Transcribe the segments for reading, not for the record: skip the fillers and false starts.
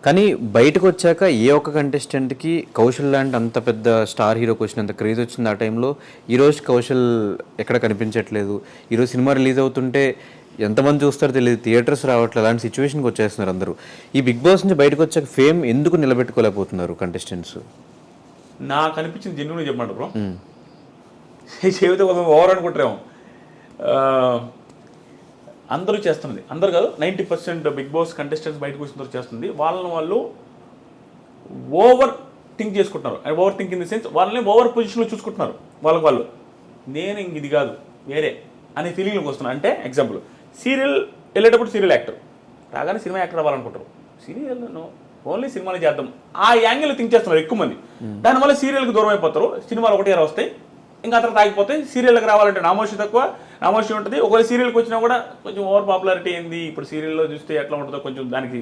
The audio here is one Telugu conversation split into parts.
కానీ బయటకు వచ్చాక ఏ ఒక్క కంటెస్టెంట్కి కౌశల్ లాంటి అంత పెద్ద స్టార్ హీరోకి వచ్చినంత క్రేజ్ వచ్చింది ఆ టైంలో. ఈరోజు కౌశల్ ఎక్కడ కనిపించట్లేదు. ఈరోజు సినిమా రిలీజ్ అవుతుంటే ఎంతమంది చూస్తారో తెలియదు, థియేటర్స్ రావట్లేదు, అలాంటి సిచ్యువేషన్కి వచ్చేస్తున్నారు అందరూ. ఈ బిగ్ బాస్ నుంచి బయటకు వచ్చాక ఫేమ్ ఎందుకు నిలబెట్టుకోలేకపోతున్నారు కంటెస్టెంట్స్? నాకు అనిపించింది జెన్యున్గా చెప్పమంట బ్రో, చెబితే కొంచెం ఓవర్ అనుకుంటారేమో. అందరూ చేస్తున్నది, అందరు కాదు 90% బిగ్ బాస్ కంటెస్టెంట్స్ బయటకు వచ్చిన తర్వాత చేస్తుంది. వాళ్ళని వాళ్ళు ఓవర్ థింక్ చేసుకుంటున్నారు. Over think in the sense వాళ్ళని ఓవర్ పొజిషన్లో చూసుకుంటున్నారు. వాళ్ళకి వాళ్ళు నేను ఇంక ఇది కాదు వేరే అనే ఫీలింగ్లోకి వస్తున్నాను. అంటే ఎగ్జాంపుల్, సీరియల్ వెళ్ళేటప్పుడు సీరియల్ యాక్టర్ రాగానే సినిమా యాక్టర్ అవ్వాలనుకుంటారు. సీరియల్ ఓన్లీ సినిమాని చేద్దాం ఆ యాంగిల్ థింక్ చేస్తున్నారు ఎక్కువ మంది. దానివల్ల సీరియల్కి దూరం అయిపోతారు. సినిమాలు ఒకటే వస్తాయి, ఇంకా అతను తాగిపోతాయి. సీరియల్కి రావాలంటే నామోషి తక్కువ, నామోషి ఉంటుంది. ఒకవేళ సీరియల్కి వచ్చినా కూడా కొంచెం ఓవర్ పాపులారిటీ ఏంది, ఇప్పుడు సీరియల్లో చూస్తే ఎట్లా ఉంటుందో కొంచెం దానికి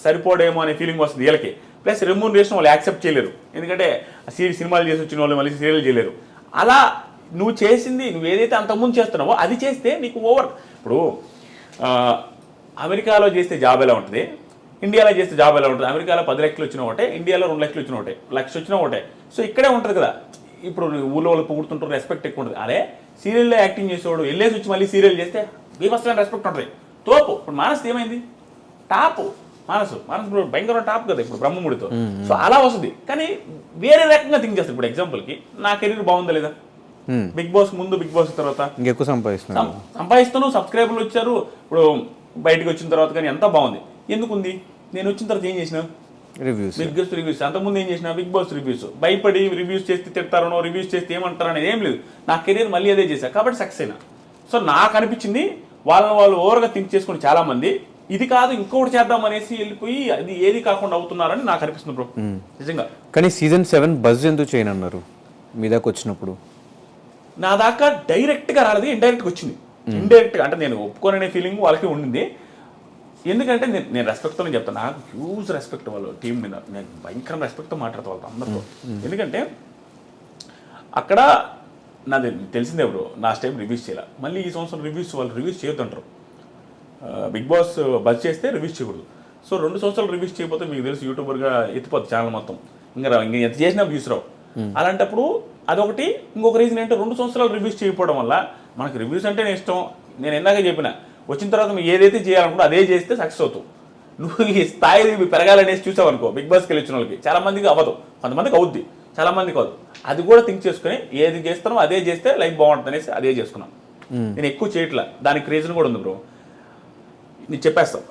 సరిపోడేమో అనే ఫీలింగ్ వస్తుంది వీళ్ళకి. ప్లస్ రెమ్యూనరేషన్ వాళ్ళు యాక్సెప్ట్ చేయలేరు, ఎందుకంటే సినిమాలు చేసి వచ్చిన వాళ్ళు మళ్ళీ సీరియల్ చేయలేరు. అలా నువ్వు చేసింది, నువ్వు ఏదైతే అంతకుముందు చేస్తున్నావో అది చేస్తే నీకు ఓవర్. ఇప్పుడు అమెరికాలో చేస్తే జాబ్ ఎలా ఉంటుంది, ఇండియాలో చేస్తే జాబ్ ఎలా ఉంటుంది? అమెరికాలో 10 లక్షలు వచ్చిన ఒకటే, ఇండియాలో 2 లక్షలు వచ్చిన ఒకటే, 1 లక్ష వచ్చిన ఒకటే. సో ఇక్కడే ఉంటుంది కదా. ఇప్పుడు ఊళ్ళో వాళ్ళు పొగుడుతుంటారు, రెస్పెక్ట్ ఎక్కువ ఉంటుంది. అదే సీరియల్లో యాక్టింగ్ చేసేవాడు వెళ్ళేసి వచ్చి మళ్ళీ సీరియల్ చేస్తే బీభత్సమైన రెస్పెక్ట్ ఉంటుంది. తోపు. ఇప్పుడు మానస్ ఏమైంది? టాప్. మానసు ఇప్పుడు భయంకరమైన టాప్ కదా ఇప్పుడు బ్రహ్మముడితో. సో అలా వస్తుంది. కానీ వేరే రకంగా థింక్ చేస్తారు. ఇప్పుడు ఎగ్జాంపుల్కి నా కెరీర్ బాగుందా లేదా, బిగ్ బాస్ ముందు బిగ్ బాస్ తర్వాత ఇంకెక్కువ సంపాదిస్తాను, సబ్స్క్రైబర్లు వచ్చారు. ఇప్పుడు బయటకు వచ్చిన తర్వాత కానీ ఎంత బాగుంది. ఎందుకుంది? నేను వచ్చిన తర్వాత ఏం చేసిన? Bigg Boss reviews. అంతకుముందు ఏం చేసిన? Bigg Boss reviews. భయపడి రివ్యూస్ చేస్తే తిడతారనో, రివ్యూస్ చేస్తే ఏమంటారో అనేది ఏం లేదు. నా కెరీర్ మళ్ళీ అదే చేశాను కాబట్టి సక్సెస్ అయినా. సో నాకు అనిపించింది వాళ్ళని వాళ్ళు ఓవర్గా థింక్ చేసుకుని చాలా మంది ఇది కాదు ఇంకొకటి చేద్దాం అనేసి వెళ్ళిపోయి అది ఏది కాకుండా అవుతున్నారని నాకు అనిపిస్తుంది బ్రో నిజంగా. కానీ సీజన్ 7 బజ్ ఎందుకు చేయనన్నారు మీ దాకా వచ్చినప్పుడు? నా దాకా డైరెక్ట్గా రాలేదు, ఇండైరెక్ట్గా వచ్చింది. ఇండైరెక్ట్గా అంటే నేను ఒప్పుకోననే ఫీలింగ్ వాళ్ళకి ఉండింది. ఎందుకంటే నేను రెస్పెక్ట్తో చెప్తాను. నాకు హ్యూజ్ రెస్పెక్ట్ వాళ్ళు టీం మీద. నేను భయంకర రెస్పెక్ట్తో మాట్లాడతా వాళ్ళతో అందరితో. ఎందుకంటే అక్కడ నాది తెలిసిందే బ్రో, నా టైం రివ్యూస్ చేయాలి. మళ్ళీ ఈ సంవత్సరం వాళ్ళు రివ్యూస్ చేయొద్దంటారు. బిగ్ బాస్ బజ్ చేస్తే రివ్యూస్ చేయకూడదు. సో 2 సంవత్సరాలు రివ్యూస్ చేయకపోతే మీకు తెలుసు యూట్యూబర్గా ఎత్తిపోద్ది ఛానల్ మొత్తం. ఇంకా ఎంత చేసినా వ్యూస్ రావు. అలాంటప్పుడు అదొకటి. ఇంకొక రీజన్ ఏంటంటే 2 సంవత్సరాలు రివ్యూస్ చేయకపోవడం వల్ల మనకు రివ్యూస్ అంటే ఇష్టం. నేను ఎందాక చెప్పిన వచ్చిన తర్వాత మీరు ఏదైతే చేయాలనుకుంటే అదే చేస్తే సక్సెస్ అవుతావు. నువ్వు ఈ స్థాయి పెరగాలనేసి చూసావనుకో బిగ్ బాస్కి వెళ్ళి వచ్చిన వాళ్ళకి చాలా మందికి అవ్వదు, కొంతమందికి అవుద్ది, చాలా మందికి అవ్వదు. అది కూడా థింక్ చేసుకుని ఏది చేస్తానో అదే చేస్తే లైఫ్ బాగుంటుంది అనేసి అదే చేసుకున్నాను. నేను ఎక్కువ చేయట్లా. దానికి రీజన్ కూడా ఉంది బ్రో, నేను చెప్పేస్తాను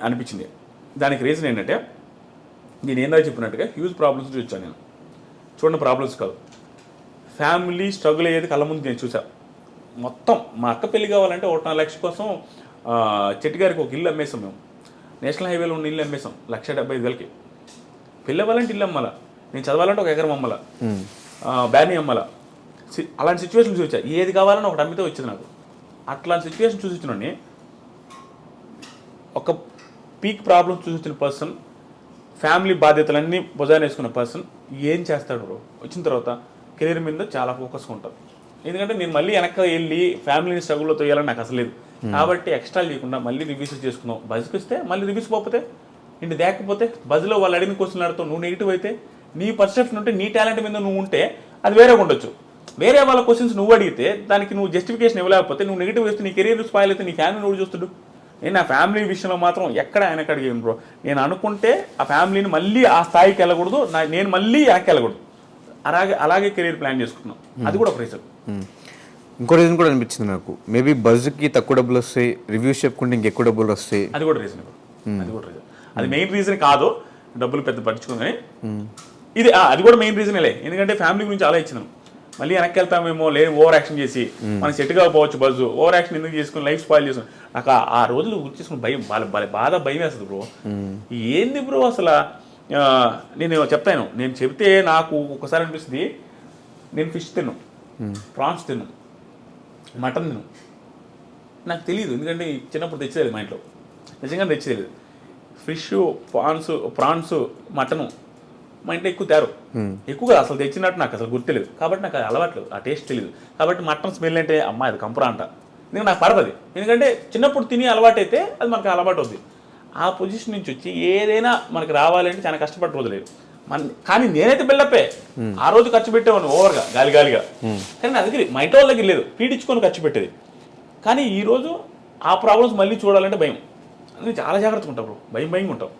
అనిపించింది. దానికి రీజన్ ఏంటంటే నేను ఏందో చెప్పినట్టుగా హ్యూజ్ ప్రాబ్లమ్స్ చూసాను. నేను చూడండి ప్రాబ్లమ్స్ కాదు, ఫ్యామిలీ స్ట్రగుల్ అయ్యేది కళ్ళ ముందు నేను చూసాను. మొత్తం మా అక్క పెళ్లి కావాలంటే 1.5 లక్ష కోసం చెట్టు గారికి ఒక ఇల్లు అమ్మేసాం మేము. నేషనల్ హైవేలో ఉన్న ఇల్లు అమ్మేసాం 1,75,000కి. పెళ్ళి అవ్వాలంటే ఇల్లు అమ్మాల, నేను చదవాలంటే 1 ఎకరం అమ్మాల, బ్యానీ అమ్మాల. అలాంటి సిచ్యువేషన్ చూసా. ఏది కావాలని ఒకటి అమ్మితే వచ్చింది నాకు. అట్లాంటి సిచ్యువేషన్ చూసినోడిని, ఒక పీక్ ప్రాబ్లమ్ చూసిన పర్సన్, ఫ్యామిలీ బాధ్యతలన్నీ భుజాన వేసుకున్న పర్సన్ ఏం చేస్తాడు బ్రో? వచ్చిన తర్వాత కెరీర్ మీద చాలా ఫోకస్గా ఉంటుంది. ఎందుకంటే నేను మళ్ళీ వెనక్కి వెళ్ళి ఫ్యామిలీని స్ట్రగుల్లో తోయాలని నాకు అసలు లేదు. కాబట్టి ఎక్స్ట్రా చేయకుండా మళ్ళీ రివ్యూస్ చేసుకున్నావు. బజ్కి వస్తే మళ్ళీ రివ్యూస్ పోతే ఇంటి దేకపోతే బజ్లో వాళ్ళు అడిగిన క్వశ్చన్ అడుగుతావు. నువ్వు నెగిటివ్ అయితే, నీ పర్సెప్షన్ ఉంటే, నీ టాలెంట్ మీద నువ్వు ఉంటే అది వేరే ఉండొచ్చు. వేరే వాళ్ళ క్వశ్చన్స్ నువ్వు అడిగితే దానికి నువ్వు జస్టిఫికేషన్ ఇవ్వలేకపోతే, నువ్వు నెగిటివ్ వేస్తే నీ కెరీర్ స్పాయిల్ అయితే నీ ఫ్యామిలీ నువ్వు చూస్తుడు. నేను నా ఫ్యామిలీ విషయంలో మాత్రం ఎక్కడ వెనక అడిగాను బ్రో. నేను అనుకుంటే ఆ ఫ్యామిలీని మళ్ళీ ఆ స్థాయికి వెళ్ళకూడదు, నేను మళ్ళీ వెనక్కి వెళ్ళకూడదు. అలాగే కెరీర్ ప్లాన్ చేసుకున్నాం. అది కూడా ఒక రీజన్. ఇంకో రీజన్ కూడా అనిపించింది నాకు, మేబీ బజ్కి తక్కువ డబ్బులు వస్తాయి, రివ్యూస్ చెప్పుకుంటే ఇంకెక్కువ డబ్బులు వస్తాయి. అది కూడా రీజన్. అది మెయిన్ రీజన్ కాదు, డబ్బులు పెద్ద పట్టించుకుని ఇది అది కూడా మెయిన్ రీజనేలే. ఎందుకంటే ఫ్యామిలీ గురించి ఆలోచించాను. మళ్ళీ వెనక్కి వెళ్తామేమో, లేదు ఓవర్ యాక్షన్ చేసి మనకి సెట్ కాకపోవచ్చు బజ్జు. ఓవర్ యాక్షన్ ఎందుకు చేసుకుని లైఫ్ స్పాయిల్ చేసుకుని నాకు ఆ రోజులు గుర్తు చేసుకుని భయం, బాధ భయం వేస్తుంది బ్రో. ఏంది బ్రో అసలు? నేను చెప్తాను, నేను చెప్తే నాకు ఒకసారి అనిపిస్తుంది, నేను ఫిష్ తిన్నాను, ప్రాన్స్ తిన్నాను, మటన్ తిన్నాను. నాకు తెలియదు, ఎందుకంటే చిన్నప్పుడు తెచ్చేది మా ఇంట్లో, నిజంగా తెచ్చేది. ఫిష్, ప్రాన్స్, మటను మా ఇంట్లో ఎక్కువ తేరు, ఎక్కువగా అసలు తెచ్చినట్టు నాకు అసలు గుర్తులేదు. కాబట్టి నాకు అది అలవాట్లేదు, ఆ టేస్ట్ తెలియదు. కాబట్టి మటన్ స్మెల్ అంటే అమ్మ అది కంపురా అంట. ఎందుకంటే నాకు పడదు. ఎందుకంటే చిన్నప్పుడు తిని అలవాటు అయితే అది మనకు అలవాటు అవుతుంది. ఆ పొజిషన్ నుంచి వచ్చి ఏదైనా మనకి రావాలంటే చాలా కష్టపడ్డ రోజు లేదు కానీ నేనైతే బిల్డప్పే ఆ రోజు ఖర్చు పెట్టేవాడిని ఓవర్గా గాలిగా కానీ నా దగ్గర మా ఇంటి వాళ్ళ దగ్గర లేదు పీడించుకొని ఖర్చు పెట్టేది కానీ ఈరోజు ఆ ప్రాబ్లమ్స్ మళ్ళీ చూడాలంటే భయం అందుకే చాలా జాగ్రత్తగా ఉంటాం బ్రో భయంగా ఉంటాం